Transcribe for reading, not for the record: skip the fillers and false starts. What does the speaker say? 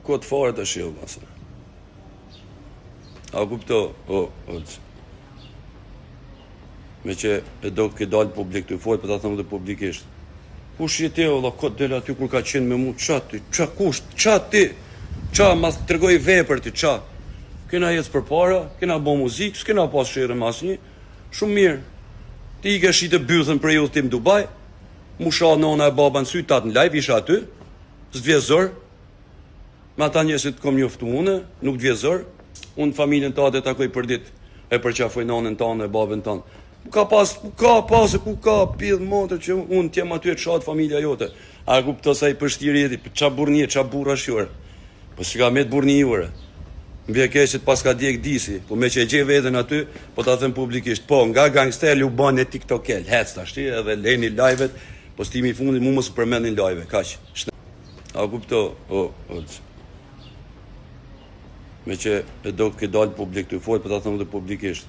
kot fare të shilë, masë. A kupto, me që e do ke dalë publik të folë, për ta thëmë dhe publikisht. Kush je ti, ola, kot del aty kur ka qenë me mu, qa ty, qa kusht, qa ti, qa, ma të tërgoj vepër ti, qa. Kena jetës për para, kena bo muzikë, s'kena pas shire mas një, shumë mirë. Ti i ke shite bythën për ju tim Dubai, mu sha nona e baba në sy, tatë në live, isha aty, s'dvjezër, me ata njësit kom njoftu une, nuk dvjezër, unë familjen ta dhe takoj për dit, e përqafoj nonën tanë e babën tanë. Ku ka pidhë motër që unë t'jem aty e të shatë familja jote. A kupto sa i pështiri jeti, qa burnie, qa burra shjore. Po s'ka me të burni jure. Më vje keq që pas ka djek disi, po me që e gje veten aty, po ta them publikisht, po nga gangster ju ban e TikTokel, hec tashti edhe leni live-et, po stimi i fundit mu mos përmendin live, kaq. A kupto, me që e do ke dalë publik të folë, po ta them dhe publikisht.